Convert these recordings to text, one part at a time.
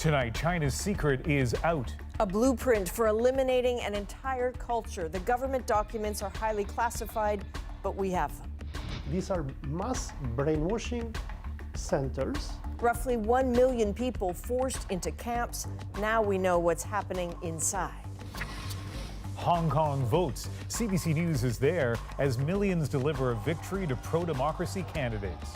Tonight, China's secret is out. A blueprint for eliminating an entire culture. The government documents are highly classified, but we have them. These are mass brainwashing centers. Roughly 1 million people forced into camps. Now we know what's happening inside. Hong Kong votes. CBC News is there as millions deliver a victory to pro-democracy candidates.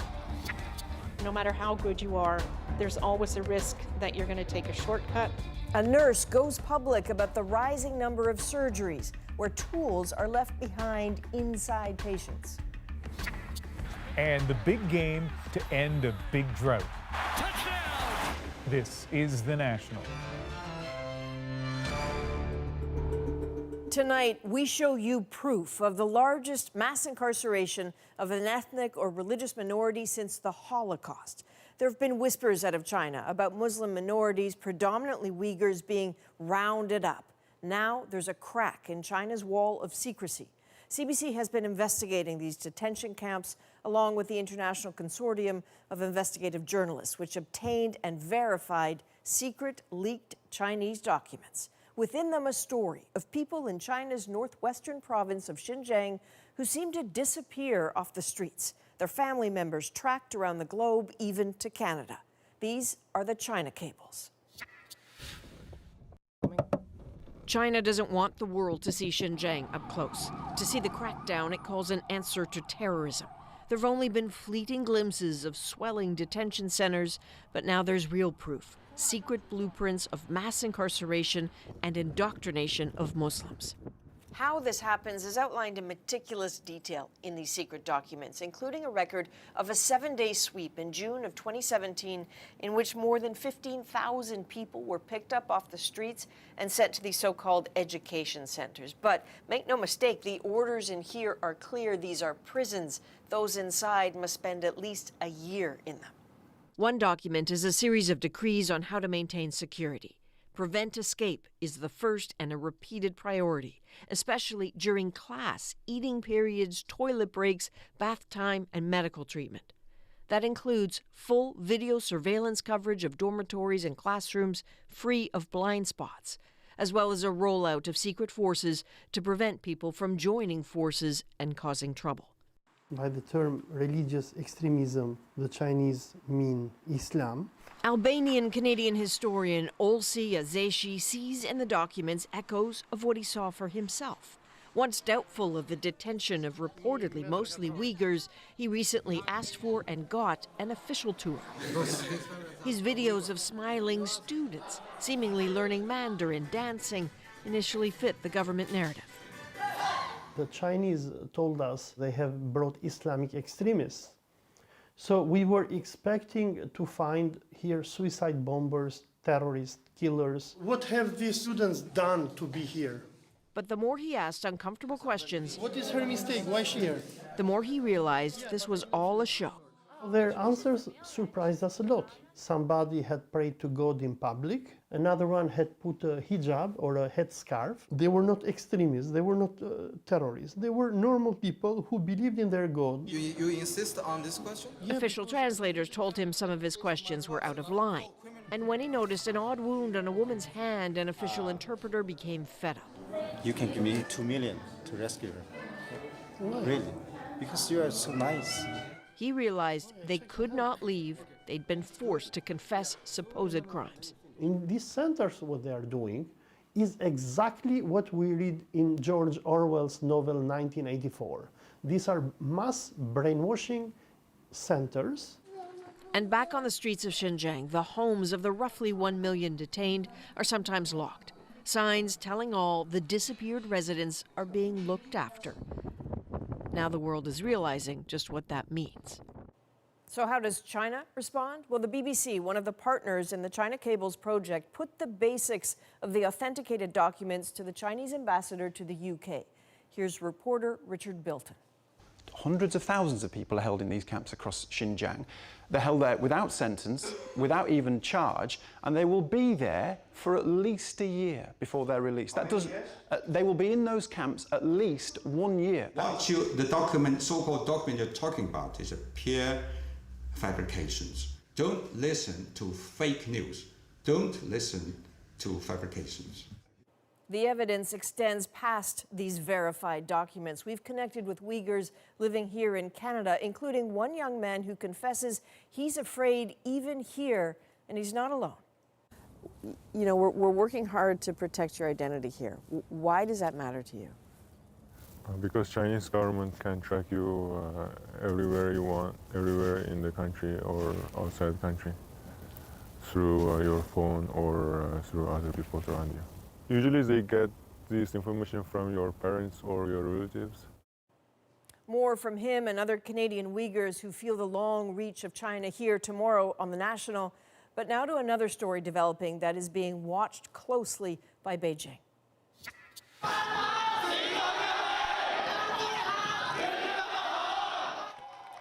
No matter how good you are, there's always a risk that you're going to take a shortcut. A nurse goes public about the rising number of surgeries where tools are left behind inside patients. And the big game to end a big drought. Touchdown! This is The National. Tonight, we show you proof of the largest mass incarceration of an ethnic or religious minority since the Holocaust. There have been whispers out of China about Muslim minorities, predominantly Uyghurs, being rounded up. Now there's a crack in China's wall of secrecy. CBC has been investigating these detention camps along with the International Consortium of Investigative Journalists, which obtained and verified secret leaked Chinese documents. Within them, a story of people in China's northwestern province of Xinjiang who seem to disappear off the streets. Their family members tracked around the globe, even to Canada. These are the China cables. China doesn't want the world to see Xinjiang up close, to see the crackdown it calls an answer to terrorism. There have only been fleeting glimpses of swelling detention centers, but now there's real proof. Secret blueprints of mass incarceration and indoctrination of Muslims. How this happens is outlined in meticulous detail in these secret documents, including a record of a 7-day sweep in June of 2017 in which more than 15,000 people were picked up off the streets and sent to these so-called education centers. But make no mistake, the orders in here are clear. These are prisons. Those inside must spend at least a year in them. One document is a series of decrees on how to maintain security. Prevent escape is the first and a repeated priority, especially during class, eating periods, toilet breaks, bath time, and medical treatment. That includes full video surveillance coverage of dormitories and classrooms free of blind spots, as well as a rollout of secret forces to prevent people from joining forces and causing trouble. By the term religious extremism, the Chinese mean Islam. Albanian-Canadian historian Olsi Azeshi sees in the documents echoes of what he saw for himself. Once doubtful of the detention of reportedly mostly Uyghurs, he recently asked for and got an official tour. His videos of smiling students, seemingly learning Mandarin, dancing, initially fit the government narrative. The Chinese told us they have brought Islamic extremists. So we were expecting to find here suicide bombers, terrorists, killers. What have these students done to be here? But the more he asked uncomfortable questions, What is her mistake? Why is she here? the more he realized this was all a show. Their answers surprised us a lot. Somebody had prayed to God in public. Another one had put a hijab or a headscarf. They were not extremists. They were not terrorists. They were normal people who believed in their God. You insist on this question? Official translators told him some of his questions were out of line. And when he noticed an odd wound on a woman's hand, an official interpreter became fed up. You can give me 2 million to rescue her. Really? Because you are so nice. He realized they could not leave. They'd been forced to confess supposed crimes. In these centers, what they are doing is exactly what we read in George Orwell's novel 1984. These are mass brainwashing centers. And back on the streets of Xinjiang, the homes of the roughly 1 million detained are sometimes locked. Signs telling all the disappeared residents are being looked after. Now the world is realizing just what that means. So how does China respond? Well, the BBC, one of the partners in the China Cables project, put the basics of the authenticated documents to the Chinese ambassador to the UK. Here's reporter Richard Bilton. Hundreds of thousands of people are held in these camps across Xinjiang. They're held there without sentence, without even charge, and they will be there for at least a year before they're released. That does, they will be in those camps at least 1 year. The document, so-called document you're talking about is a pure fabrications. Don't listen to fake news. Don't listen to fabrications. The evidence extends past these verified documents. We've connected with Uyghurs living here in Canada, including one young man who confesses he's afraid even here, and he's not alone. You know, we're working hard to protect your identity here. Why does that matter to you? Because Chinese government can track you everywhere you want, everywhere in the country or outside the country, through your phone or through other people around you. Usually they get this information from your parents or your relatives. More from him and other Canadian Uyghurs who feel the long reach of China here tomorrow on The National. But now to another story developing that is being watched closely by Beijing.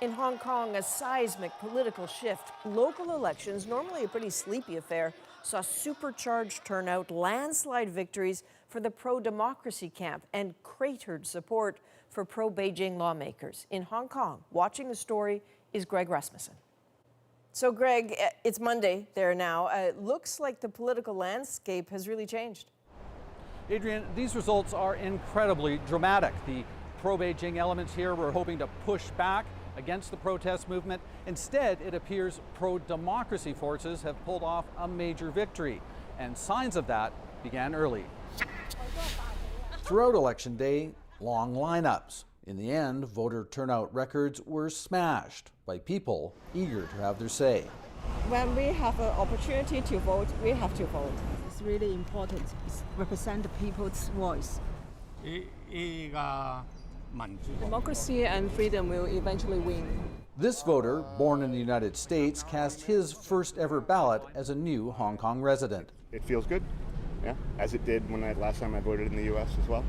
In Hong Kong, a seismic political shift. Local elections, normally a pretty sleepy affair, saw supercharged turnout, landslide victories for the pro-democracy camp, and cratered support for pro-Beijing lawmakers. In Hong Kong, watching the story is Greg Rasmussen. So, Greg, it's Monday there now. It looks like the political landscape has really changed. Adrian, these results are incredibly dramatic. The pro-Beijing elements here were hoping to push back against the protest movement. Instead, it appears pro-democracy forces have pulled off a major victory, and signs of that began early. Throughout Election Day, long lineups. In the end, voter turnout records were smashed by people eager to have their say. When we have an opportunity to vote, we have to vote. It's really important. It represents the people's voice. Democracy and freedom will eventually win. This voter, born in the United States, cast his first ever ballot as a new Hong Kong resident. It feels good, yeah, as it did when last time I voted in the U.S. as well.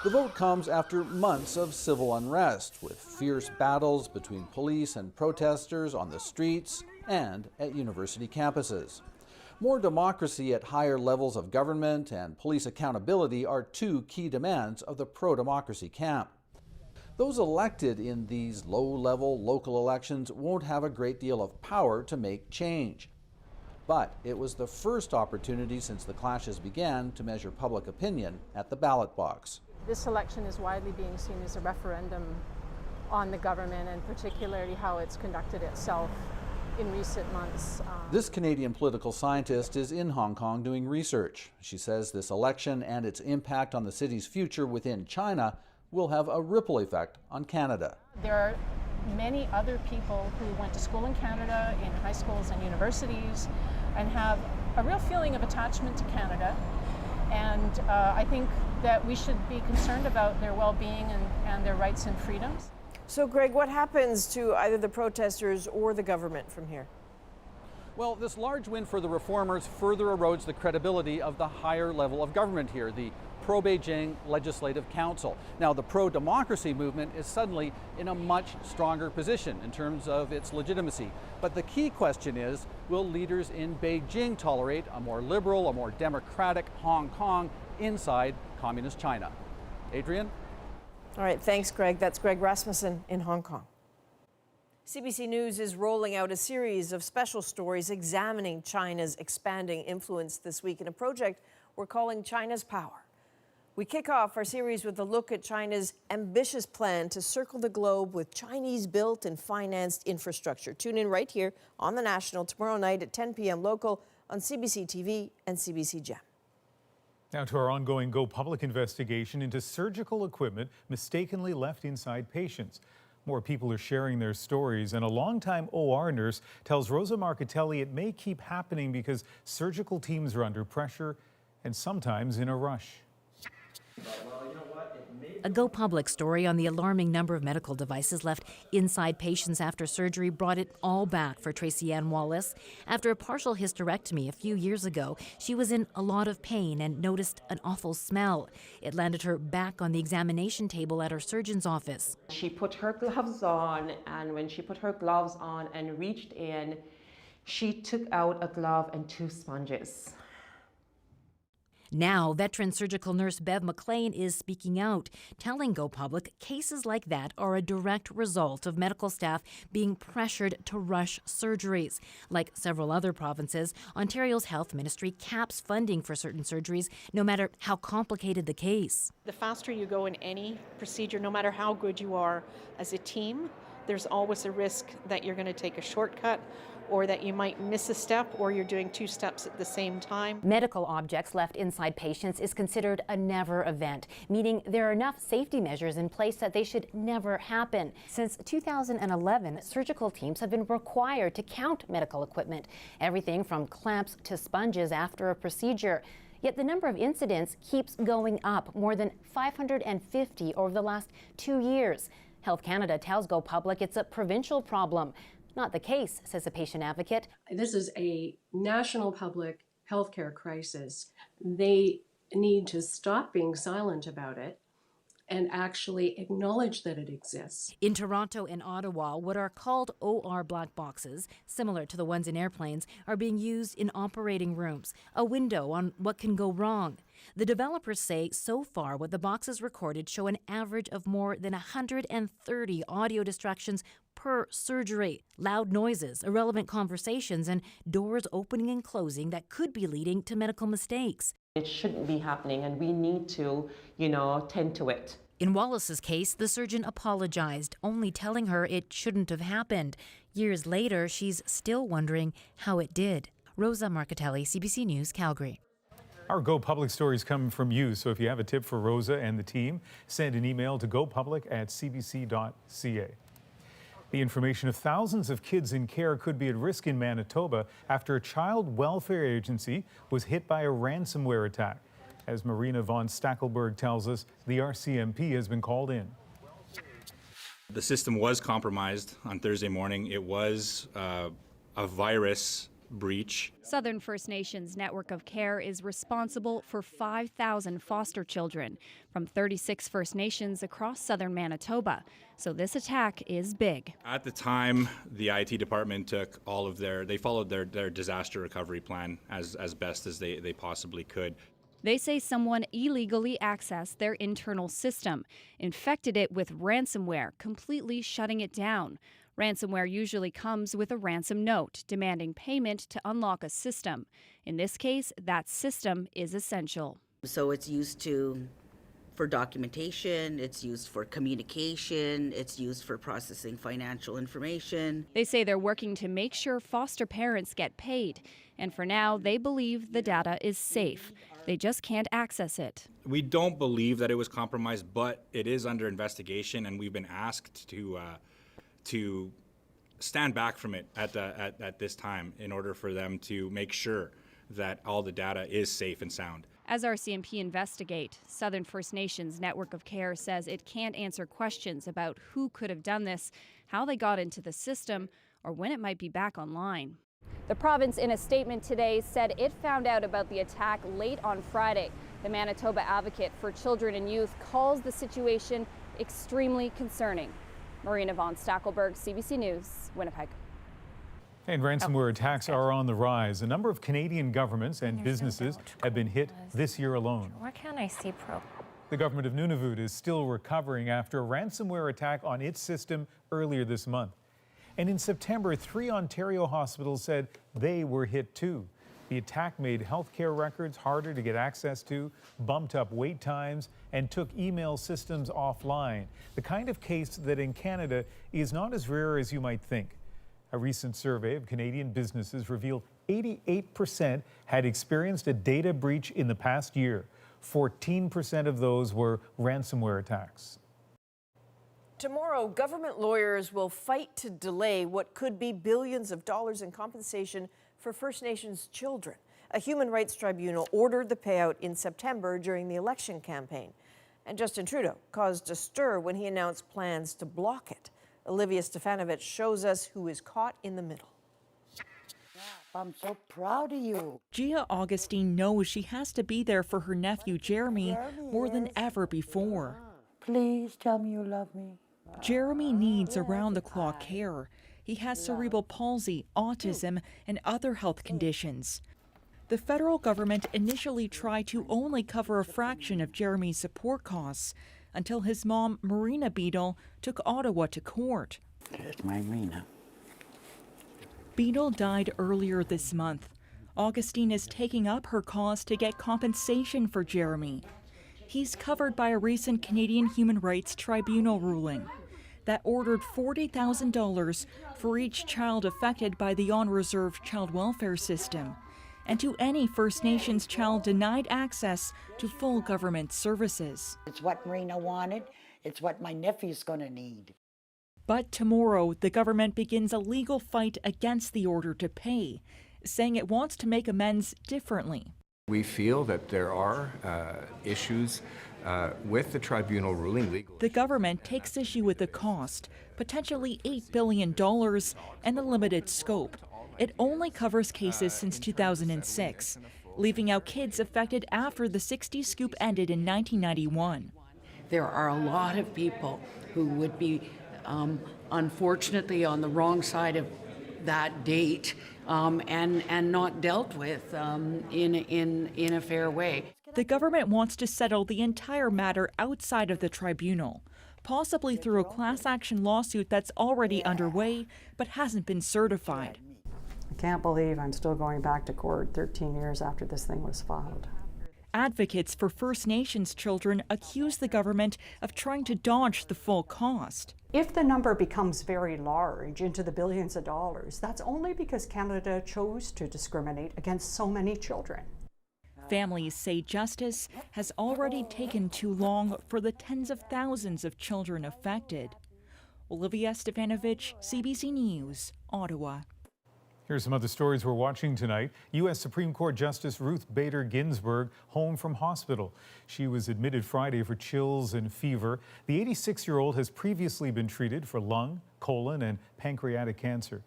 The vote comes after months of civil unrest, with fierce battles between police and protesters on the streets and at university campuses. More democracy at higher levels of government and police accountability are two key demands of the pro-democracy camp. Those elected in these low-level local elections won't have a great deal of power to make change. But it was the first opportunity since the clashes began to measure public opinion at the ballot box. This election is widely being seen as a referendum on the government and particularly how it's conducted itself in recent months. This Canadian political scientist is in Hong Kong doing research. She says this election and its impact on the city's future within China will have a ripple effect on Canada. There are many other people who went to school in Canada, in high schools and universities, and have a real feeling of attachment to Canada. And I think that we should be concerned about their well-being and their rights and freedoms. So, Greg, what happens to either the protesters or the government from here? Well, this large win for the reformers further erodes the credibility of the higher level of government here, the pro-Beijing Legislative Council. Now, the pro-democracy movement is suddenly in a much stronger position in terms of its legitimacy. But the key question is, will leaders in Beijing tolerate a more liberal, a more democratic Hong Kong inside communist China? Adrian? All right, thanks, Greg. That's Greg Rasmussen in Hong Kong. CBC News is rolling out a series of special stories examining China's expanding influence this week in a project we're calling China's Power. We kick off our series with a look at China's ambitious plan to circle the globe with Chinese-built and financed infrastructure. Tune in right here on The National tomorrow night at 10 p.m. local on CBC TV and CBC Gem. Now to our ongoing Go Public investigation into surgical equipment mistakenly left inside patients. More people are sharing their stories, and a longtime OR nurse tells Rosa Marcatelli it may keep happening because surgical teams are under pressure and sometimes in a rush. A Go Public story on the alarming number of medical devices left inside patients after surgery brought it all back for Tracy Ann Wallace. After a partial hysterectomy a few years ago, she was in a lot of pain and noticed an awful smell. It landed her back on the examination table at her surgeon's office. She put her gloves on, and when she put her gloves on and reached in, she took out a glove and 2 sponges. Now, veteran surgical nurse Bev McLean is speaking out, telling Go Public cases like that are a direct result of medical staff being pressured to rush surgeries. Like several other provinces, Ontario's health ministry caps funding for certain surgeries, no matter how complicated the case. The faster you go in any procedure, no matter how good you are as a team, there's always a risk that you're going to take a shortcut or that you might miss a step or you're doing two steps at the same time. Medical objects left inside patients is considered a never event, meaning there are enough safety measures in place that they should never happen. Since 2011, surgical teams have been required to count medical equipment, everything from clamps to sponges after a procedure. Yet the number of incidents keeps going up, more than 550 over the last 2 years. Health Canada tells Go Public it's a provincial problem. Not the case, says a patient advocate. This is a national public healthcare crisis. They need to stop being silent about it and actually acknowledge that it exists. In Toronto and Ottawa, what are called OR black boxes, similar to the ones in airplanes, are being used in operating rooms, a window on what can go wrong. The developers say so far what the boxes recorded show an average of more than 130 audio distractions per surgery, loud noises, irrelevant conversations, and doors opening and closing that could be leading to medical mistakes. It shouldn't be happening, and we need to, tend to it. In Wallace's case, the surgeon apologized, only telling her it shouldn't have happened. Years later, she's still wondering how it did. Rosa Marcatelli, CBC News, Calgary. Our Go Public stories come from you, so if you have a tip for Rosa and the team, send an email to gopublic@cbc.ca. The information of thousands of kids in care could be at risk in Manitoba after a child welfare agency was hit by a ransomware attack. As Marina von Stackelberg tells us, the RCMP has been called in. The system was compromised on Thursday morning. It was a virus breach. Southern First Nations Network of Care is responsible for 5,000 foster children from 36 First Nations across southern Manitoba. So this attack is big. At the time, the IT department took they followed their disaster recovery plan as best as they possibly could. They say someone illegally accessed their internal system, infected it with ransomware, completely shutting it down. Ransomware usually comes with a ransom note demanding payment to unlock a system. In this case, that system is essential. So it's used for documentation, it's used for communication, it's used for processing financial information. They say they're working to make sure foster parents get paid. And for now, they believe the data is safe. They just can't access it. We don't believe that it was compromised, but it is under investigation, and we've been asked to stand back from it at this time in order for them to make sure that all the data is safe and sound. As RCMP investigate, Southern First Nations Network of Care says it can't answer questions about who could have done this, how they got into the system, or when it might be back online. The province, in a statement today, said it found out about the attack late on Friday. The Manitoba Advocate for Children and Youth calls the situation extremely concerning. Marina von Stackelberg, CBC News, Winnipeg. And ransomware attacks are on the rise. A number of Canadian governments and businesses have been hit this year alone. Why can't I see pro? The government of Nunavut is still recovering after a ransomware attack on its system earlier this month. And in September, 3 Ontario hospitals said they were hit too. The attack made healthcare records harder to get access to, bumped up wait times, and took email systems offline. The kind of case that in Canada is not as rare as you might think. A recent survey of Canadian businesses revealed 88% had experienced a data breach in the past year. 14% of those were ransomware attacks. Tomorrow, government lawyers will fight to delay what could be billions of dollars in compensation for First Nations children. A human rights tribunal ordered the payout in September during the election campaign. And Justin Trudeau caused a stir when he announced plans to block it. Olivia Stefanovic shows us who is caught in the middle. I'm so proud of you. Gia Augustine knows she has to be there for her nephew Jeremy more than ever before. Please tell me you love me. Jeremy needs around-the-clock care. He has cerebral palsy, autism, and other health conditions. The federal government initially tried to only cover a fraction of Jeremy's support costs until his mom, Marina Beadle, took Ottawa to court. There's my Marina. Beadle died earlier this month. Augustine is taking up her cause to get compensation for Jeremy. He's covered by a recent Canadian Human Rights Tribunal ruling that ordered $40,000 for each child affected by the on-reserve child welfare system, and to any First Nations child denied access to full government services. It's what Marina wanted. It's what my nephew's going to need. But tomorrow, the government begins a legal fight against the order to pay, saying it wants to make amends differently. We feel that there are issues with the tribunal ruling. The government takes issue with the cost, potentially $8 billion, and the limited scope. It only covers cases since 2006, leaving out kids affected after the 60s scoop ended in 1991. There are a lot of people who would be unfortunately on the wrong side of that date and not dealt with in a fair way. The government wants to settle the entire matter outside of the tribunal, possibly through a class action lawsuit that's already underway but hasn't been certified. I can't believe I'm still going back to court 13 years after this thing was filed. Advocates for First Nations children accuse the government of trying to dodge the full cost. If the number becomes very large, into the billions of dollars, that's only because Canada chose to discriminate against so many children. Families say justice has already taken too long for the tens of thousands of children affected. Olivia Stefanovic, CBC News, Ottawa. Here's some other stories we're watching tonight. U.S. Supreme Court Justice Ruth Bader Ginsburg home from hospital. She was admitted Friday for chills and fever. The 86-year-old has previously been treated for lung, colon, and pancreatic cancer.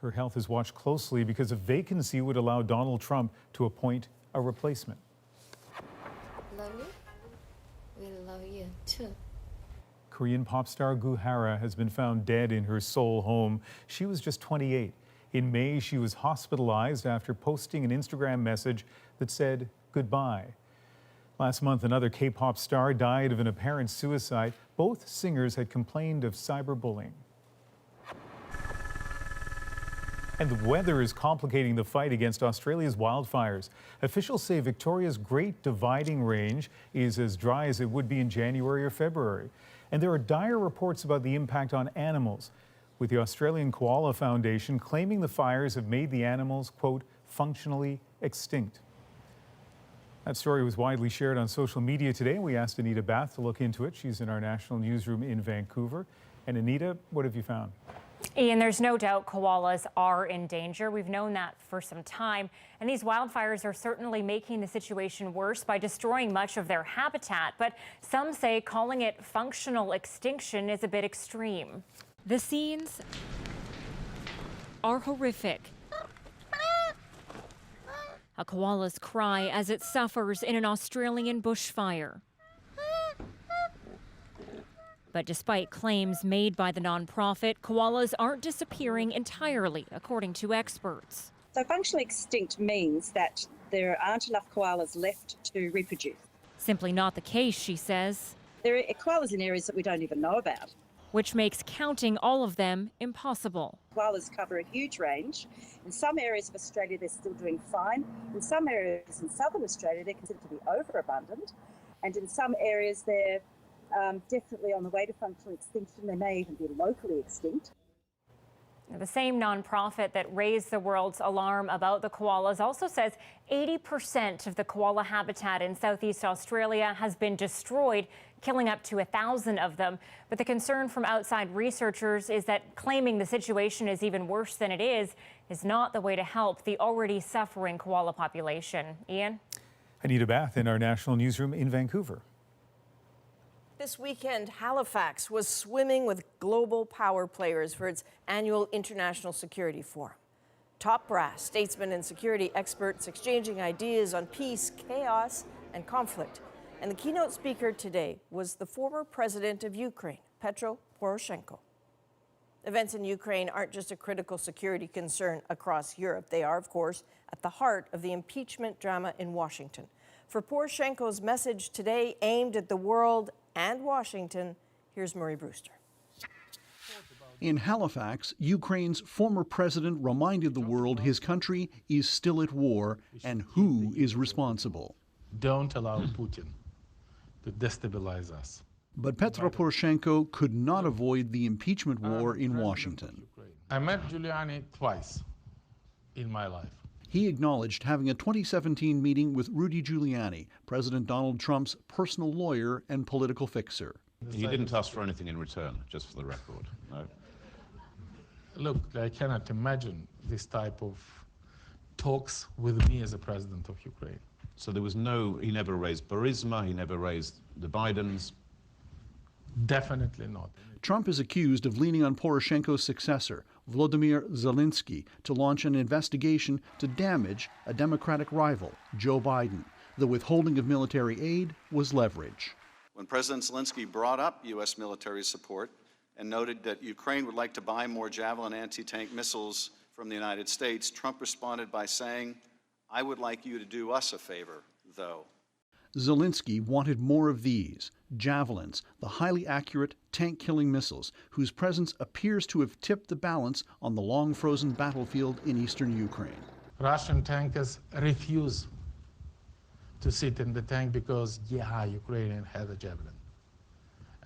Her health is watched closely because a vacancy would allow Donald Trump to appoint a replacement. Love you. We love you too. Korean pop star Gu Hara has been found dead in her Seoul home. She was just 28. In May, she was hospitalized after posting an Instagram message that said goodbye. Last month, another K-pop star died of an apparent suicide. Both singers had complained of cyberbullying. And the weather is complicating the fight against Australia's wildfires. Officials say Victoria's Great Dividing Range is as dry as it would be in January or February. And there are dire reports about the impact on animals, with the Australian Koala Foundation claiming the fires have made the animals, quote, functionally extinct. That story was widely shared on social media today, and we asked Anita Bath to look into it. She's in our national newsroom in Vancouver. And Anita, what have you found? Ian, there's no doubt koalas are in danger. We've known that for some time. And these wildfires are certainly making the situation worse by destroying much of their habitat. But some say calling it functional extinction is a bit extreme. The scenes are horrific. A koala's cry as it suffers in an Australian bushfire. But despite claims made by the nonprofit, koalas aren't disappearing entirely, according to experts. So functionally extinct means that there aren't enough koalas left to reproduce. Simply not the case, she says. There are koalas in areas that we don't even know about. Which makes counting all of them impossible. Koalas cover a huge range. In some areas of Australia, they're still doing fine. In some areas in southern Australia, they're considered to be overabundant. And in some areas, they're definitely on the way to functional extinction. They may even be locally extinct. The same nonprofit that raised the world's alarm about the koalas also says 80% of the koala habitat in Southeast Australia has been destroyed, killing up to 1,000 of them. But the concern from outside researchers is that claiming the situation is even worse than it is not the way to help the already suffering koala population. Ian? Anita Bath in our national newsroom in Vancouver. This weekend, Halifax was swimming with global power players for its annual International Security Forum. Top brass, statesmen and security experts exchanging ideas on peace, chaos, and conflict. And the keynote speaker today was the former president of Ukraine, Petro Poroshenko. Events in Ukraine aren't just a critical security concern across Europe. They are, of course, at the heart of the impeachment drama in Washington. For Poroshenko's message today aimed at the world and Washington, here's Murray Brewster. In Halifax, Ukraine's former president reminded the world his country is still at war and who is responsible. Don't allow Putin to destabilize us. But Petro Poroshenko could not avoid the impeachment war in Washington. I met Giuliani twice in my life. He acknowledged having a 2017 meeting with Rudy Giuliani, President Donald Trump's personal lawyer and political fixer. He didn't ask for anything in return, just for the record, no? Look, I cannot imagine this type of talks with me as a president of Ukraine. So there was he never raised Burisma, he never raised the Bidens? Definitely not. Trump is accused of leaning on Poroshenko's successor, Volodymyr Zelensky, to launch an investigation to damage a Democratic rival, Joe Biden. The withholding of military aid was leverage. When President Zelensky brought up U.S. military support and noted that Ukraine would like to buy more Javelin anti-tank missiles from the United States, Trump responded by saying, "I would like you to do us a favor, though." Zelensky wanted more of these, Javelins, the highly accurate tank-killing missiles whose presence appears to have tipped the balance on the long-frozen battlefield in eastern Ukraine. Russian tankers refuse to sit in the tank because, Ukraine has a Javelin.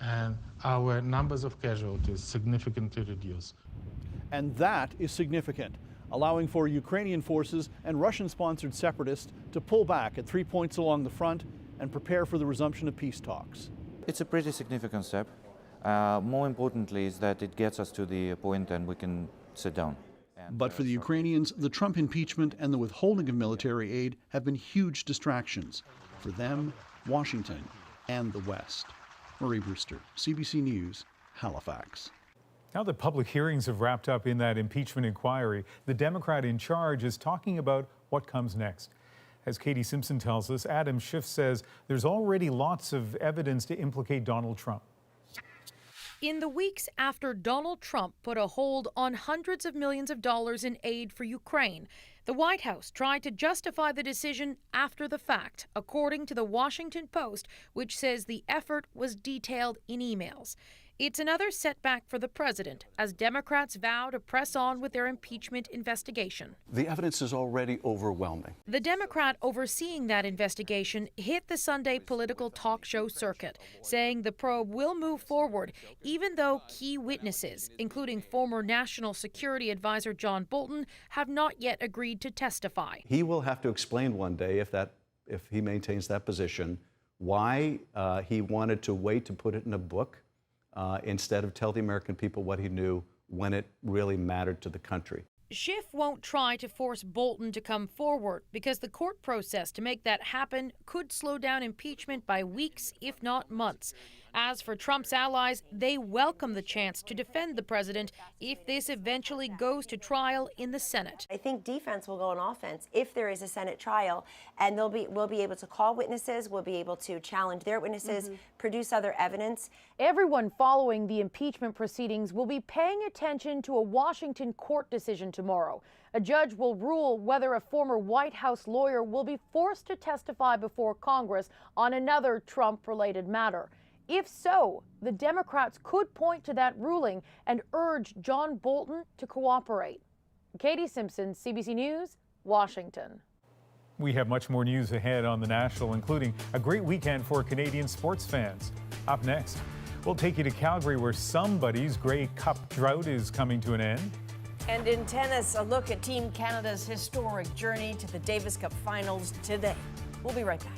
And our numbers of casualties significantly reduced. And that is significant, allowing for Ukrainian forces and Russian-sponsored separatists to pull back at 3 points along the front and prepare for the resumption of peace talks. It's a pretty significant step. More importantly is that it gets us to the point and we can sit down. But for the Ukrainians, the Trump impeachment and the withholding of military aid have been huge distractions for them, Washington, and the West. Murray Brewster, CBC News, Halifax. Now that public hearings have wrapped up in that impeachment inquiry, the Democrat in charge is talking about what comes next. As Katie Simpson tells us, Adam Schiff says there's already lots of evidence to implicate Donald Trump. In the weeks after Donald Trump put a hold on hundreds of millions of dollars in aid for Ukraine, the White House tried to justify the decision after the fact, according to the Washington Post, which says the effort was detailed in emails. It's another setback for the president as Democrats vow to press on with their impeachment investigation. The evidence is already overwhelming. The Democrat overseeing that investigation hit the Sunday political talk show circuit, saying the probe will move forward, even though key witnesses, including former National Security Advisor John Bolton, have not yet agreed to testify. He will have to explain one day, if he maintains that position, why he wanted to wait to put it in a book instead of tell the American people what he knew when it really mattered to the country. Schiff won't try to force Bolton to come forward because the court process to make that happen could slow down impeachment by weeks, if not months. As for Trump's allies, they welcome the chance to defend the president if this eventually goes to trial in the Senate. I think defense will go on offense if there is a Senate trial, and we'll be able to call witnesses, we'll be able to challenge their witnesses, produce other evidence. Everyone following the impeachment proceedings will be paying attention to a Washington court decision tomorrow. A judge will rule whether a former White House lawyer will be forced to testify before Congress on another Trump-related matter. If so, the Democrats could point to that ruling and urge John Bolton to cooperate. Katie Simpson, CBC News, Washington. We have much more news ahead on The National, including a great weekend for Canadian sports fans. Up next, we'll take you to Calgary, where somebody's Grey Cup drought is coming to an end. And in tennis, a look at Team Canada's historic journey to the Davis Cup finals today. We'll be right back.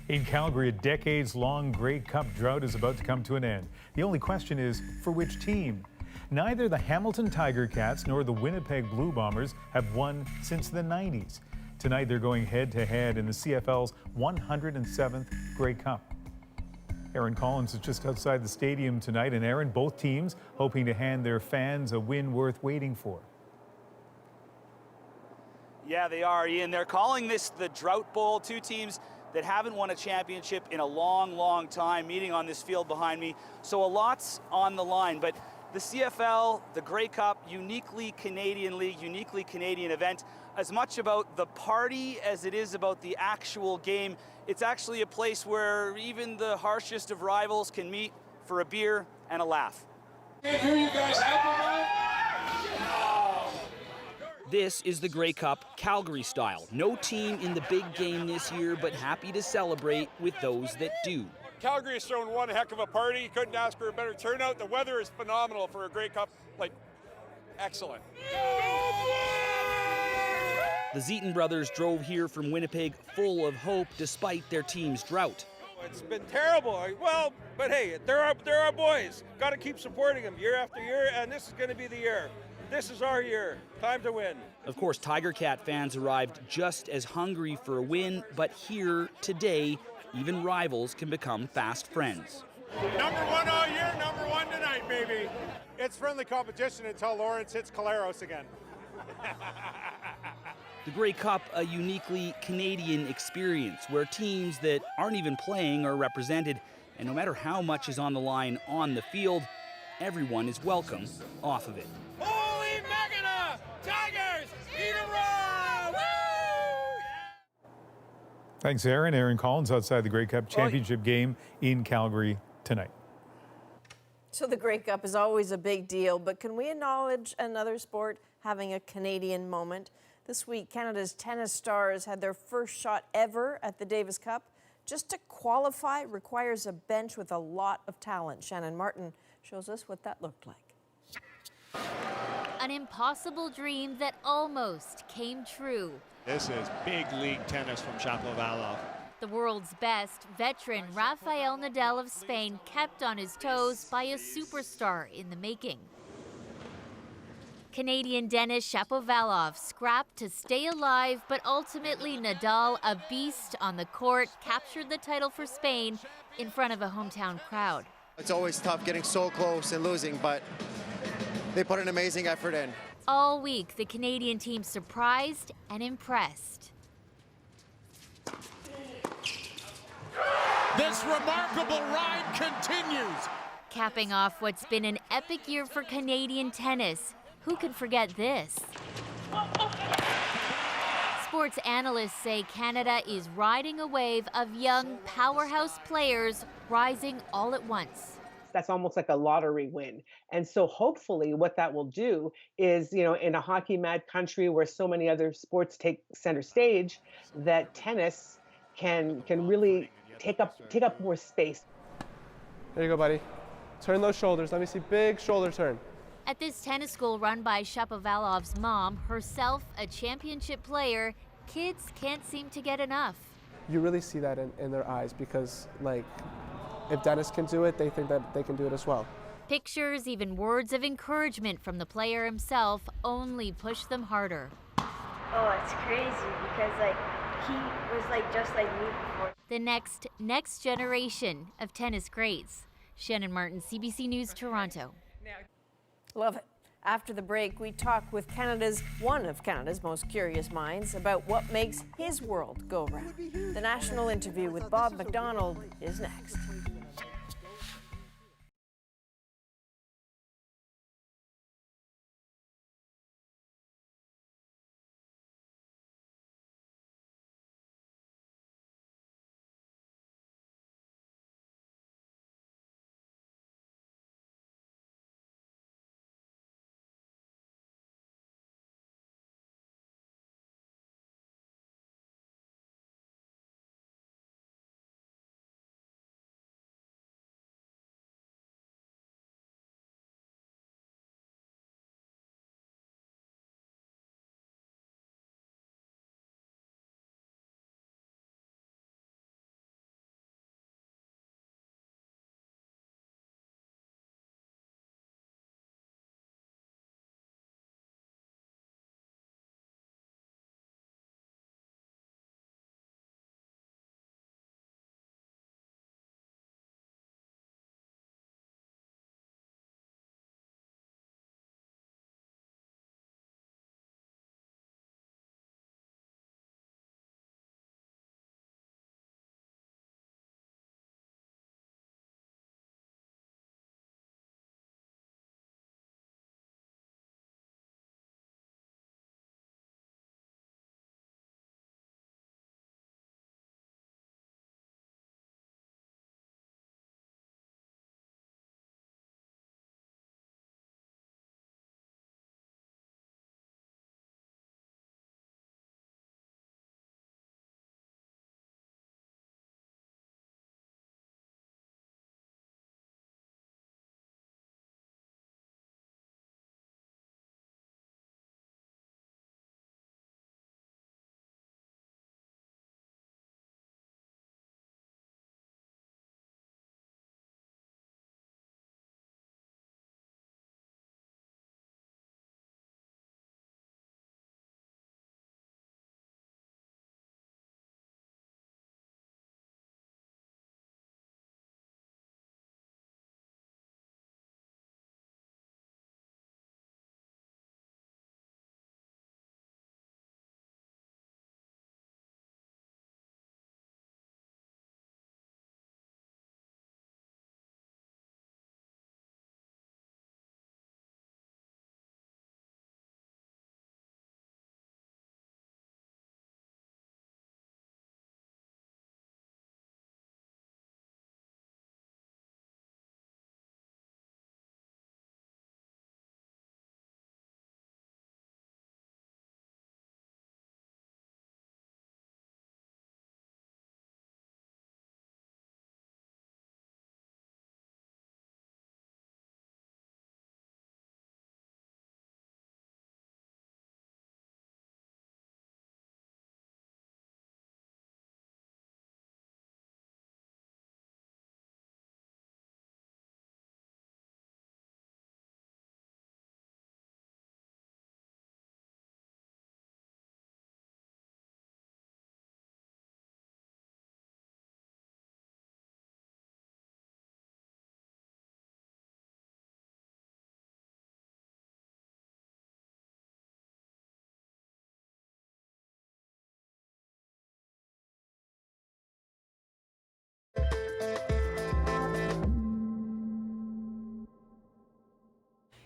In Calgary, a decades-long Grey Cup drought is about to come to an end. The only question is, for which team? Neither the Hamilton Tiger Cats nor the Winnipeg Blue Bombers have won since the 90s. Tonight, they're going head-to-head in the CFL's 107th Grey Cup. Aaron Collins is just outside the stadium tonight, and Aaron, both teams hoping to hand their fans a win worth waiting for. Yeah, they are, Ian. They're calling this the Drought Bowl. Two teams that haven't won a championship in a long, long time, meeting on this field behind me. So a lot's on the line, but the CFL, the Grey Cup, uniquely Canadian league, uniquely Canadian event, as much about the party as it is about the actual game. It's actually a place where even the harshest of rivals can meet for a beer and a laugh. This is the Grey Cup Calgary style. No team in the big game this year, but happy to celebrate with those that do. Calgary has thrown one heck of a party. Couldn't ask for a better turnout. The weather is phenomenal for a Grey Cup. Like, excellent. The Zeton brothers drove here from Winnipeg full of hope despite their team's drought. It's been terrible. Well, but hey, they're our boys. Got to keep supporting them year after year, and this is going to be the year. This is our year. Time to win. Of course, Tiger Cat fans arrived just as hungry for a win, but here today, even rivals can become fast friends. Number one all year, number one tonight, baby. It's friendly competition until Lawrence hits Caleros again. The Grey Cup, a uniquely Canadian experience where teams that aren't even playing are represented, and no matter how much is on the line on the field, everyone is welcome off of it. Holy Magana! Tigers! Eat 'em raw! Woo! Thanks, Aaron. Aaron Collins outside the Grey Cup championship game in Calgary tonight. So the Grey Cup is always a big deal, but can we acknowledge another sport having a Canadian moment? This week, Canada's tennis stars had their first shot ever at the Davis Cup. Just to qualify requires a bench with a lot of talent. Shannon Martin shows us what that looked like. An impossible dream that almost came true. This is big league tennis from Shapovalov. The world's best, veteran Rafael Nadal of Spain kept on his toes by a superstar in the making. Canadian Denis Shapovalov scrapped to stay alive, but ultimately Nadal, a beast on the court, captured the title for Spain in front of a hometown crowd. It's always tough getting so close and losing, but they put an amazing effort in. All week, the Canadian team surprised and impressed. This remarkable ride continues. Capping off what's been an epic year for Canadian tennis. Who can forget this? Sports analysts say Canada is riding a wave of young powerhouse players rising all at once. That's almost like a lottery win. And so hopefully what that will do is, in a hockey mad country where so many other sports take center stage, that tennis can really take up more space. There you go, buddy. Turn those shoulders. Let me see big shoulder turn. At this tennis school run by Shapovalov's mom, herself a championship player, kids can't seem to get enough. You really see that in their eyes because, if Dennis can do it, they think that they can do it as well. Pictures, even words of encouragement from the player himself only push them harder. Oh, it's crazy because, he was, just like me before. The next generation of tennis greats. Shannon Martin, CBC News, Toronto. Love it. After the break, we talk with one of Canada's most curious minds about what makes his world go round. The national interview with Bob McDonald is next.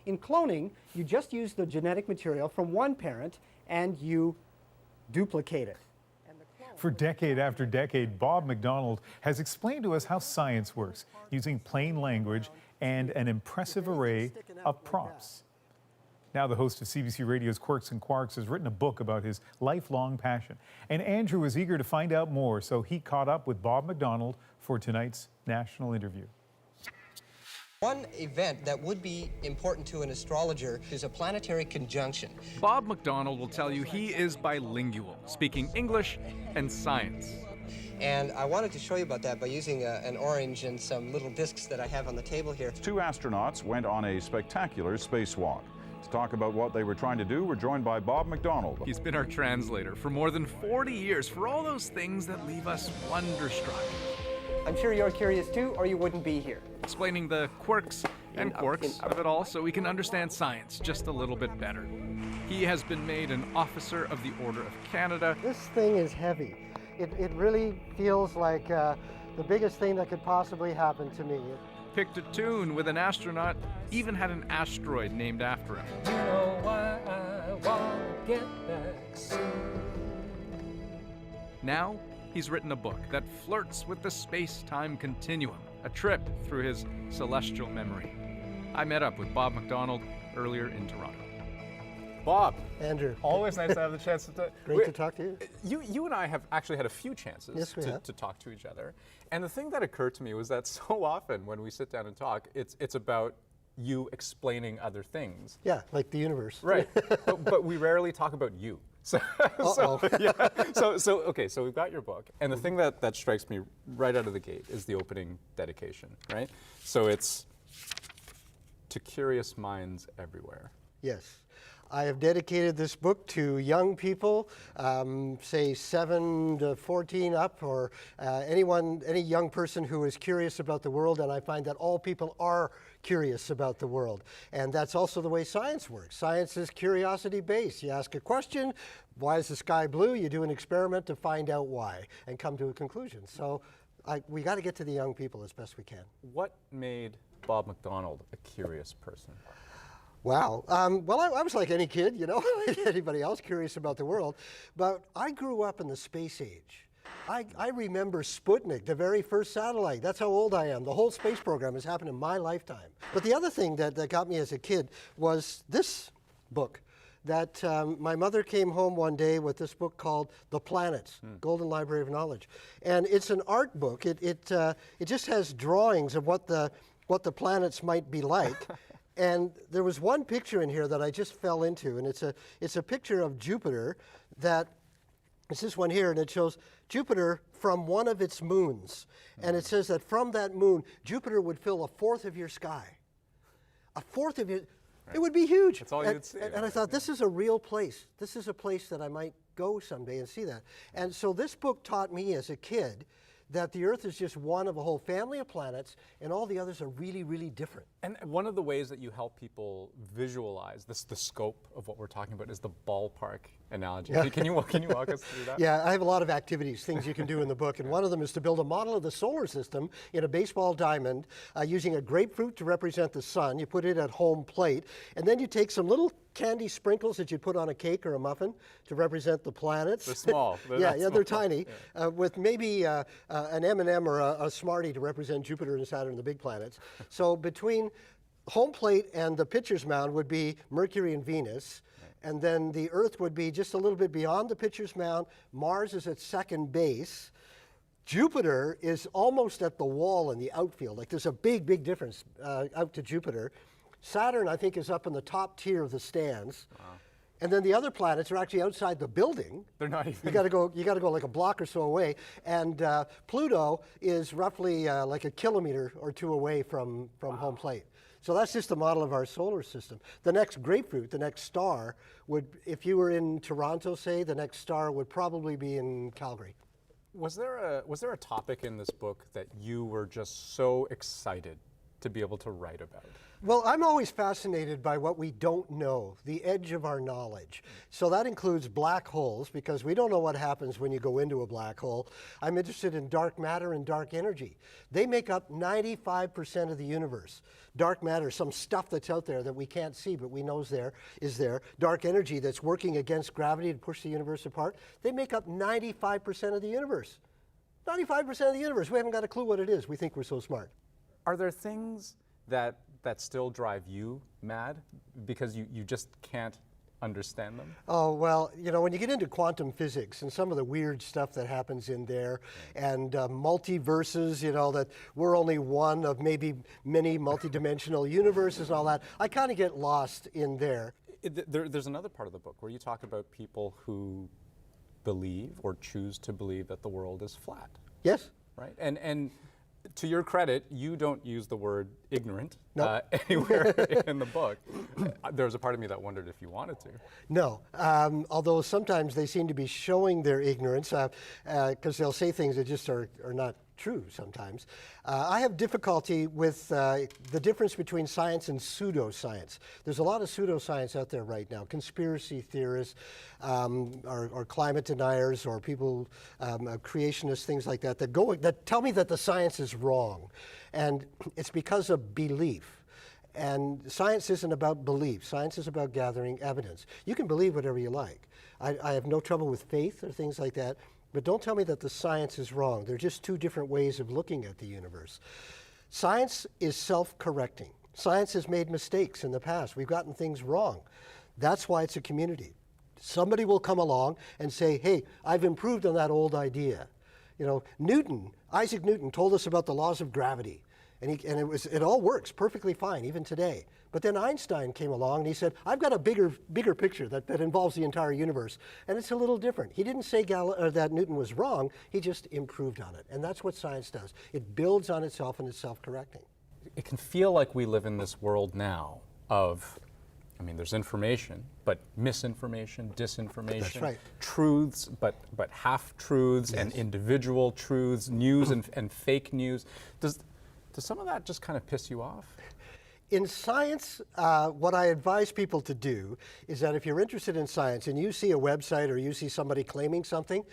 In cloning, you just use the genetic material from one parent and you duplicate it. For decade after decade, Bob McDonald has explained to us how science works using plain language and an impressive array of prompts. Now the host of CBC Radio's Quirks and Quarks has written a book about his lifelong passion. And Andrew was eager to find out more, so he caught up with Bob McDonald for tonight's national interview. One event that would be important to an astrologer is a planetary conjunction. Bob McDonald will tell you he is bilingual, speaking English and science. And I wanted to show you about that by using an orange and some little discs that I have on the table here. 2 astronauts went on a spectacular spacewalk. To talk about what they were trying to do, we're joined by Bob McDonald. He's been our translator for more than 40 years for all those things that leave us wonderstruck. I'm sure you're curious too, or you wouldn't be here. Explaining the quirks and quarks of it all so we can understand science just a little bit better. He has been made an Officer of the Order of Canada. This thing is heavy. It really feels like the biggest thing that could possibly happen to me. Picked a tune with an astronaut, even had an asteroid named after him. You know why I want to get back soon. Now, he's written a book that flirts with the space-time continuum, a trip through his celestial memory. I met up with Bob McDonald earlier in Toronto. Bob. Andrew. Always nice to have the chance to Great to talk to you. You and I have actually had a few chances to talk to each other. And the thing that occurred to me was that so often when we sit down and talk, it's about you explaining other things. Yeah, like the universe. Right. but we rarely talk about you. So we've got your book. And the thing that strikes me right out of the gate is the opening dedication, right? So it's to curious minds everywhere. Yes. I have dedicated this book to young people, say 7 to 14 up, or any young person who is curious about the world, and I find that all people are curious about the world. And that's also the way science works. Science is curiosity-based. You ask a question, why is the sky blue? You do an experiment to find out why and come to a conclusion. So we got to get to the young people as best we can. What made Bob McDonald a curious person? Wow. Well, I was like any kid, you know, anybody else curious about the world. But I grew up in the space age. I remember Sputnik, the very first satellite. That's how old I am. The whole space program has happened in my lifetime. But the other thing that got me as a kid was this book. That my mother came home one day with this book called The Planets, Golden Library of Knowledge. And it's an art book. It just has drawings of what the planets might be like. And there was one picture in here that I just fell into, and it's a picture of Jupiter that, it's this one here, and it shows Jupiter from one of its moons. And it says that from that moon, Jupiter would fill a fourth of your sky. A fourth of your, it would be huge. That's all you'd see. And I thought, this is a real place. This is a place that I might go someday and see that. And so this book taught me as a kid that the Earth is just one of a whole family of planets, and all the others are really, really different. And one of the ways that you help people visualize the scope of what we're talking about is the ballpark analogy. Yeah. Can you walk us through that? Yeah, I have a lot of activities, things you can do in the book, and one of them is to build a model of the solar system in a baseball diamond using a grapefruit to represent the sun. You put it at home plate, and then you take some little candy sprinkles that you put on a cake or a muffin to represent the planets. They're small. They're tiny, with maybe an M&M or a Smartie to represent Jupiter and Saturn, the big planets. So between home plate and the pitcher's mound would be Mercury and Venus, and then the Earth would be just a little bit beyond the pitcher's mound. Mars is at second base. Jupiter is almost at the wall in the outfield. Like there's a big, big difference out to Jupiter. Saturn, I think, is up in the top tier of the stands. Wow. And then the other planets are actually outside the building. They're not even. You got to go like a block or so away. And Pluto is roughly like a kilometer or two away from home plate. So that's just the model of our solar system. The next grapefruit, the next star, would, if you were in Toronto, say, the next star would probably be in Calgary. Was there a topic in this book that you were just so excited to be able to write about? Well, I'm always fascinated by what we don't know, the edge of our knowledge. So that includes black holes, because we don't know what happens when you go into a black hole. I'm interested in dark matter and dark energy. They make up 95% of the universe. Dark matter, some stuff that's out there that we can't see but we know is there. Dark energy that's working against gravity to push the universe apart. They make up 95% of the universe. 95% of the universe. We haven't got a clue what it is. We think we're so smart. Are there things that still drive you mad because you just can't understand them? Oh, well, you know, when you get into quantum physics and some of the weird stuff that happens in there, and multiverses, you know, that we're only one of maybe many multidimensional universes and all that, I kind of get lost in there. There's another part of the book where you talk about people who believe or choose to believe that the world is flat. Yes. Right? And to your credit, you don't use the word ignorant No. Anywhere in the book. There was a part of me that wondered if you wanted to. No, although sometimes they seem to be showing their ignorance because they'll say things that just are not true sometimes. I have difficulty with the difference between science and pseudoscience. There's a lot of pseudoscience out there right now. Conspiracy theorists, or climate deniers, or people, creationists, things like that, that tell me that the science is wrong. And it's because of belief. And science isn't about belief. Science is about gathering evidence. You can believe whatever you like. I have no trouble with faith or things like that. But don't tell me that the science is wrong. They're just two different ways of looking at the universe. Science is self-correcting. Science has made mistakes in the past. We've gotten things wrong. That's why it's a community. Somebody will come along and say, hey, I've improved on that old idea. You know, Isaac Newton told us about the laws of gravity. And it all works perfectly fine, even today. But then Einstein came along and he said, I've got a bigger picture that involves the entire universe. And it's a little different. He didn't say that Newton was wrong, he just improved on it. And that's what science does. It builds on itself and it's self-correcting. It can feel like we live in this world now of, I mean, there's information, but misinformation, disinformation, That's right. truths, but half-truths, Yes. and individual truths, news and fake news. Does some of that just kind of piss you off? In science, what I advise people to do is that if you're interested in science and you see a website or you see somebody claiming something,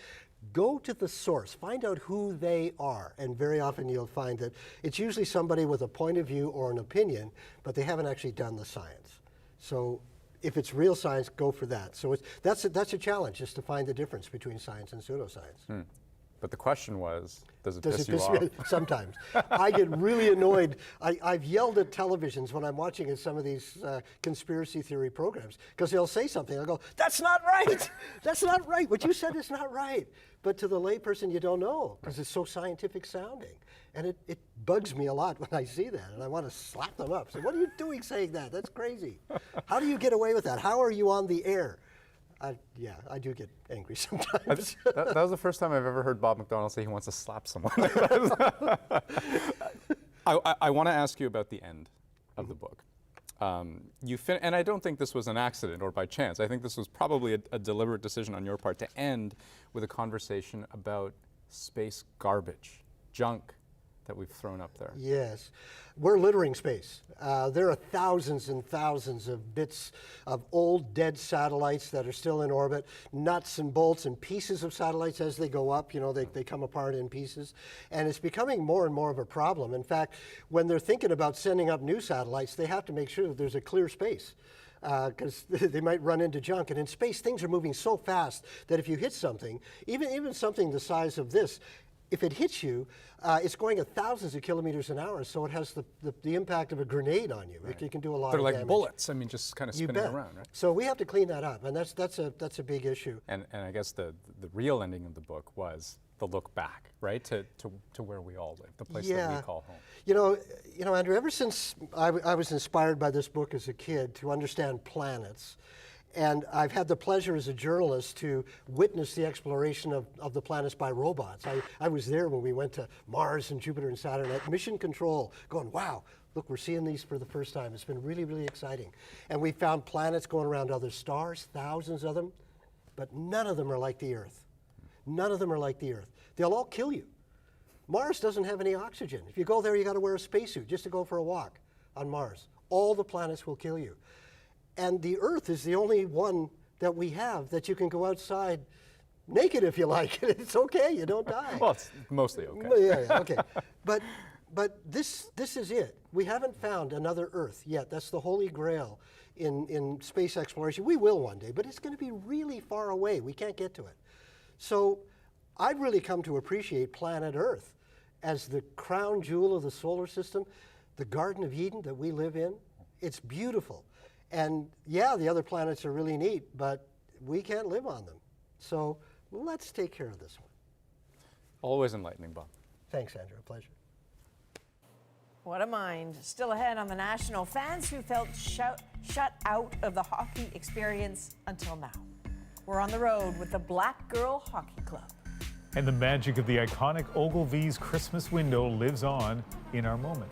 go to the source, find out who they are. And very often you'll find that it's usually somebody with a point of view or an opinion, but they haven't actually done the science. So if it's real science, go for that. So that's a challenge, just to find the difference between science and pseudoscience. But the question was, does it piss you off? Me? Sometimes. I get really annoyed. I've yelled at televisions when I'm watching in some of these conspiracy theory programs, because they'll say something, I'll go, that's not right! That's not right! What you said is not right! But to the layperson, you don't know, because it's so scientific sounding. And it bugs me a lot when I see that, and I want to slap them up. So what are you doing saying that? That's crazy. How do you get away with that? How are you on the air? Yeah, I do get angry sometimes. That was the first time I've ever heard Bob McDonald say he wants to slap someone. I want to ask you about the end of the book. And I don't think this was an accident or by chance. I think this was probably a deliberate decision on your part to end with a conversation about space garbage, junk that we've thrown up there. Yes. We're littering space. There are thousands and thousands of bits of old dead satellites that are still in orbit, nuts and bolts and pieces of satellites as they go up, you know, they come apart in pieces. And it's becoming more and more of a problem. In fact, when they're thinking about sending up new satellites, they have to make sure that there's a clear space, because they might run into junk. And in space, things are moving so fast that if you hit something, even something the size of this, if it hits you, it's going at thousands of kilometers an hour, so it has the impact of a grenade on you. Right. It can do a lot They're of like damage. bullets. I mean, just kind of You spinning bet. around, right? So we have to clean that up, and that's a big issue. And I guess the real ending of the book was the look back, right, to where we all live, the place that we call home. You know, Andrew, ever since I was inspired by this book as a kid to understand planets, and I've had the pleasure as a journalist to witness the exploration of the planets by robots. I was there when we went to Mars and Jupiter and Saturn at mission control, going, wow, look, we're seeing these for the first time. It's been really, really exciting. And we found planets going around other stars, thousands of them, but none of them are like the Earth. None of them are like the Earth. They'll all kill you. Mars doesn't have any oxygen. If you go there, you got to wear a spacesuit just to go for a walk on Mars. all the planets will kill you. And the Earth is the only one that we have that you can go outside naked if you like. It's okay, you don't die. Well, it's mostly okay. Yeah, okay. But this is it. We haven't found another Earth yet. That's the holy grail in space exploration. We will one day, but it's going to be really far away. We can't get to it. So I've really come to appreciate planet Earth as the crown jewel of the solar system, the Garden of Eden that we live in. It's beautiful. And yeah, the other planets are really neat, but we can't live on them. So let's take care of this one. Always enlightening, Bob. Thanks, Andrew. A pleasure. What a mind. Still ahead on the National, fans who felt shut out of the hockey experience until now. We're on the road with the Black Girl Hockey Club. And the magic of the iconic Ogilvy's Christmas window lives on in our moment.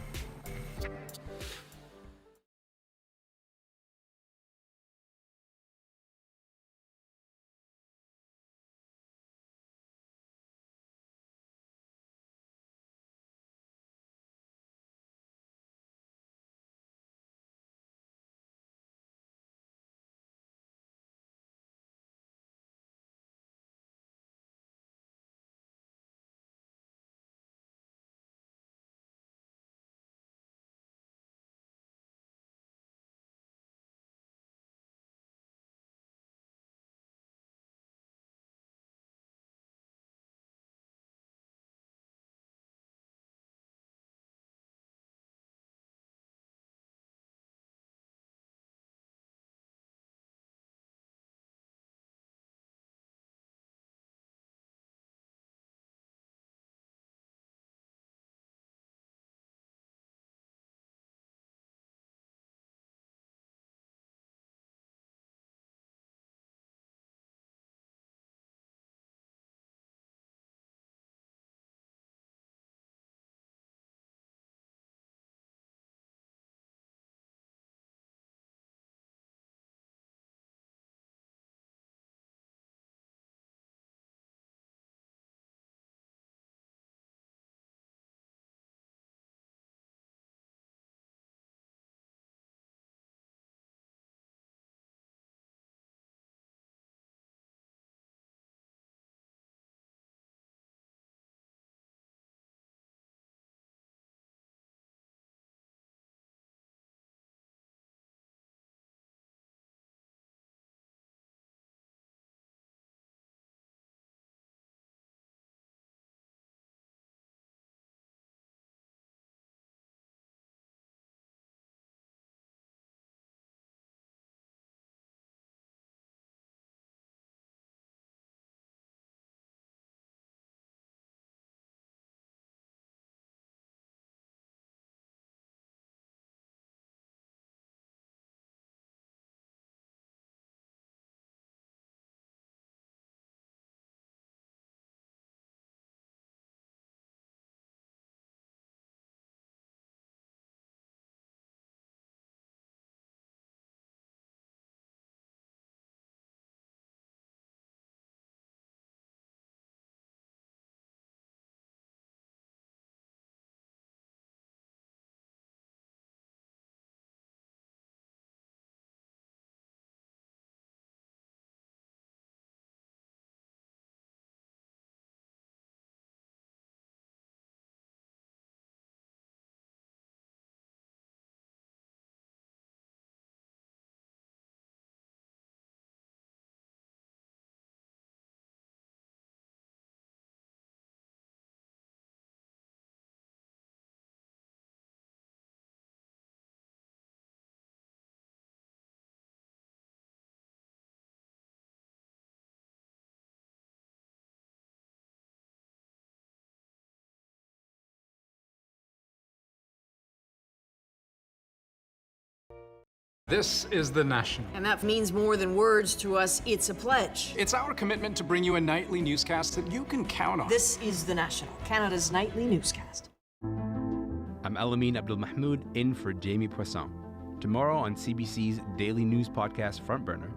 This is The National. And that means more than words to us. It's a pledge. It's our commitment to bring you a nightly newscast that you can count on. This is The National, Canada's nightly newscast. I'm Elamine Abdul-Mahmoud in for Jamie Poisson. Tomorrow on CBC's daily news podcast Front Burner,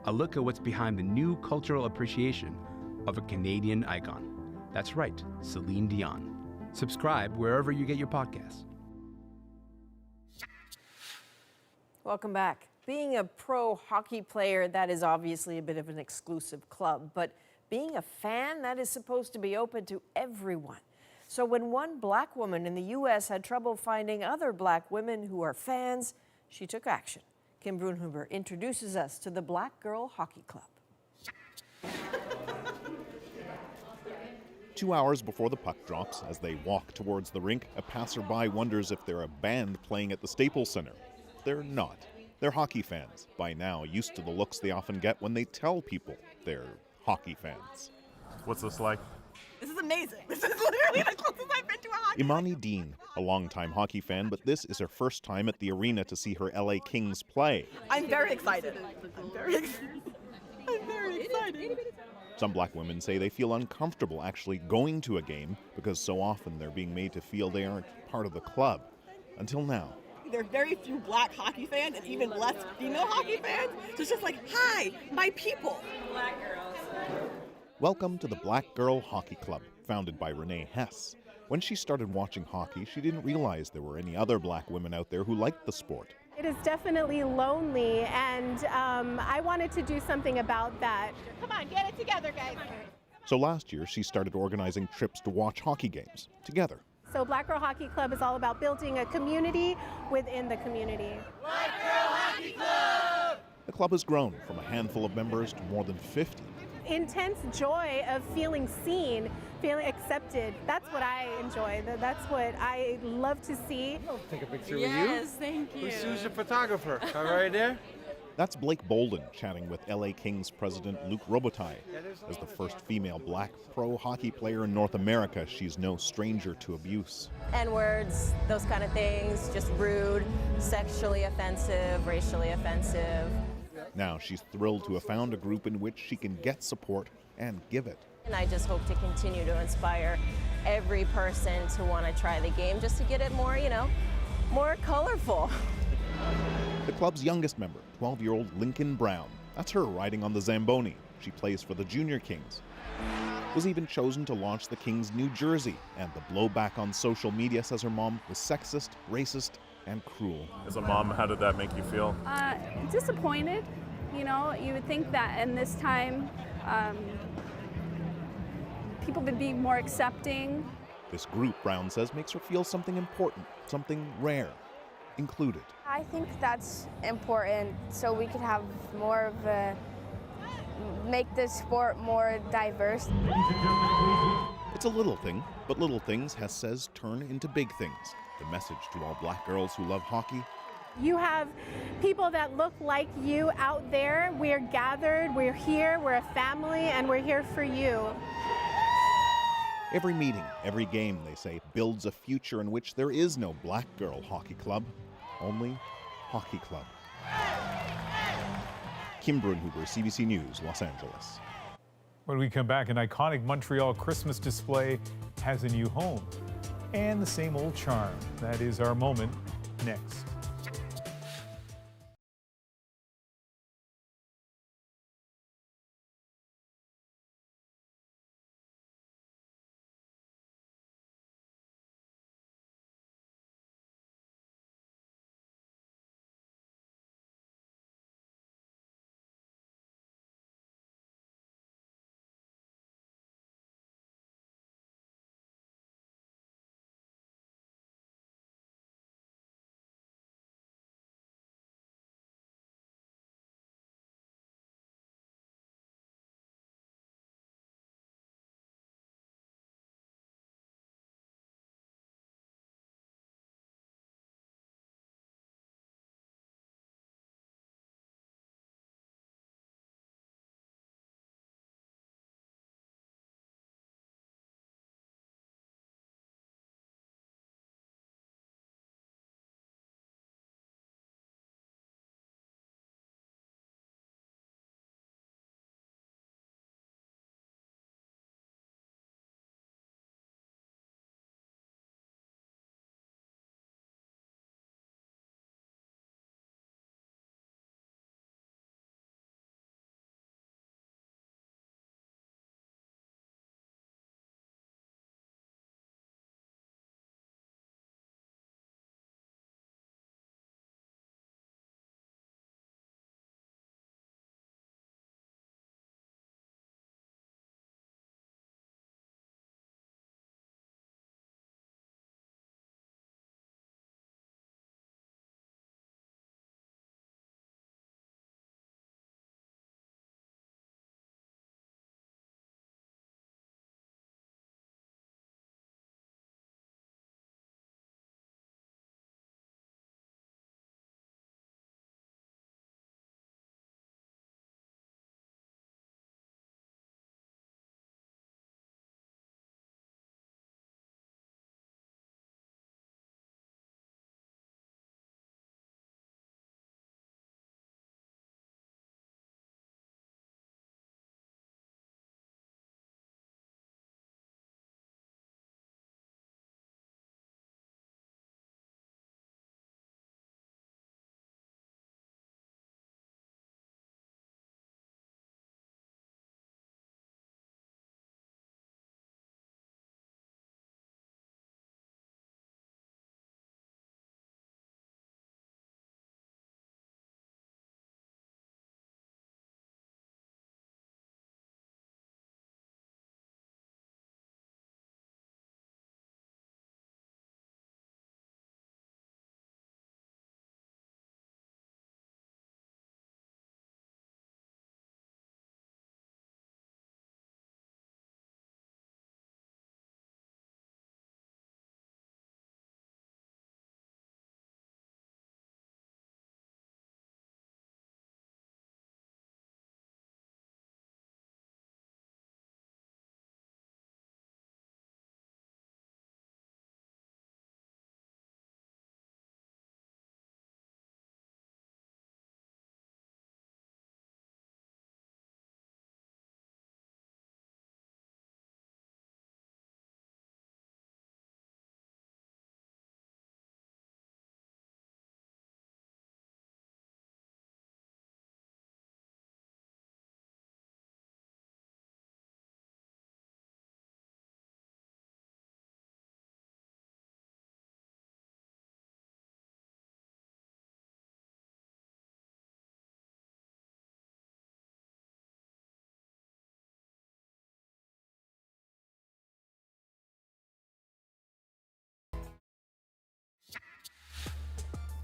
a look at what's behind the new cultural appreciation of a Canadian icon. That's right, Celine Dion. Subscribe wherever you get your podcasts. Welcome back. Being a pro hockey player, that is obviously a bit of an exclusive club, but being a fan, that is supposed to be open to everyone. So when one black woman in the U.S. had trouble finding other black women who are fans, she took action. Kim Brunhuber introduces us to the Black Girl Hockey Club. 2 hours before the puck drops, as they walk towards the rink, a passerby wonders if they're a band playing at the Staples Center. They're not. They're hockey fans, by now used to the looks they often get when they tell people they're hockey fans. What's this like? This is amazing. This is literally the closest I've been to a hockey. Imani Dean, a longtime hockey fan, but this is her first time at the arena to see her LA Kings play. I'm very excited. I'm very excited. Some black women say they feel uncomfortable actually going to a game because so often they're being made to feel they aren't part of the club. Until now. There are very few black hockey fans and even less female hockey fans. So it's just like, hi, my people. Black girls. Welcome to the Black Girl Hockey Club, founded by Renee Hess. When she started watching hockey, she didn't realize there were any other black women out there who liked the sport. It is definitely lonely, and I wanted to do something about that. Come on, get it together, guys. So last year, she started organizing trips to watch hockey games together. So Black Girl Hockey Club is all about building a community within the community. Black Girl Hockey Club! The club has grown from a handful of members to more than 50. Intense joy of feeling seen, feeling accepted. That's what I enjoy. That's what I love to see. I'll take a picture with you. Yes, thank you. Who's the photographer? Right there? That's Blake Bolden chatting with LA Kings president Luc Robitaille. As the first female black pro hockey player in North America, she's no stranger to abuse. N-words, those kind of things, just rude, sexually offensive, racially offensive. Now she's thrilled to have found a group in which she can get support and give it. And I just hope to continue to inspire every person to want to try the game just to get it more, more colorful. The club's youngest member, 12-year-old Lincoln Brown. That's her riding on the Zamboni. She plays for the Junior Kings. Was even chosen to launch the Kings' new jersey, and the blowback on social media says her mom was sexist, racist, and cruel. As a mom, how did that make you feel? Disappointed. You would think that in this time, people would be more accepting. This group, Brown says, makes her feel something important, something rare, included. I think that's important so we could have more of make this sport more diverse. It's a little thing, but little things, Hess says, turn into big things. The message to all black girls who love hockey: you have people that look like you out there. We're gathered, we're here, we're a family, and we're here for you. Every meeting, every game, they say, builds a future in which there is no Black Girl Hockey Club, only Hockey Club. Kim Brunhuber, CBC News, Los Angeles. When we come back, an iconic Montreal Christmas display has a new home and the same old charm. That is our moment next.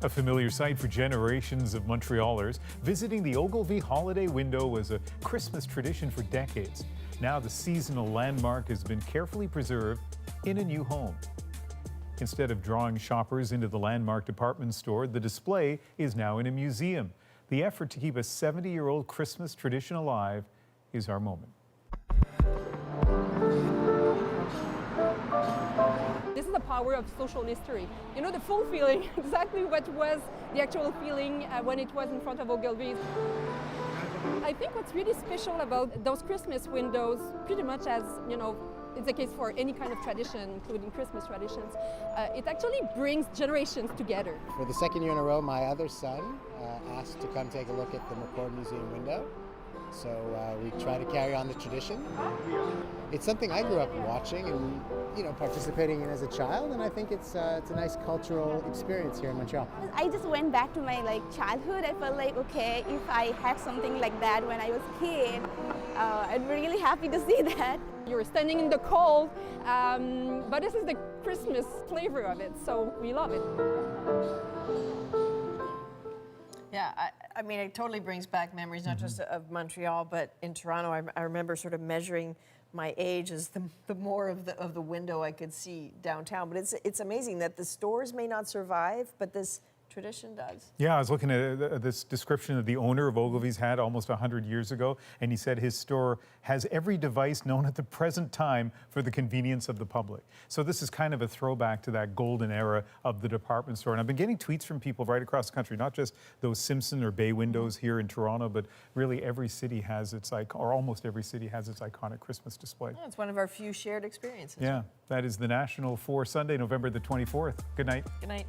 A familiar sight for generations of Montrealers, visiting the Ogilvy Holiday Window was a Christmas tradition for decades. Now the seasonal landmark has been carefully preserved in a new home. Instead of drawing shoppers into the landmark department store, the display is now in a museum. The effort to keep a 70-year-old Christmas tradition alive is our moment. This is the power of social history. You know, the full feeling, exactly what was the actual feeling when it was in front of Ogilvy. I think what's really special about those Christmas windows, pretty much as, you know, it's the case for any kind of tradition, including Christmas traditions, it actually brings generations together. For the second year in a row, my other son asked to come take a look at the McCord Museum window. So we try to carry on the tradition. It's something I grew up watching and, you know, participating in as a child, and I think it's a nice cultural experience here in Montreal. I just went back to my childhood. I felt like, okay, if I had something like that when I was a kid, I'm really happy to see that. You're standing in the cold, but this is the Christmas flavor of it, so we love it. Yeah, I mean, it totally brings back memories, not just of Montreal, but in Toronto. I remember sort of measuring my age as the more of the window I could see downtown. But it's amazing that the stores may not survive, but this tradition does. Yeah, I was looking at this description that the owner of Ogilvy's had almost 100 years ago, and he said his store has every device known at the present time for the convenience of the public. So this is kind of a throwback to that golden era of the department store. And I've been getting tweets from people right across the country, not just those Simpson or Bay windows here in Toronto, but really every city has its or almost every city has its iconic Christmas display. Yeah, it's one of our few shared experiences. Yeah, that is the National for Sunday, November the 24th. Good night. Good night.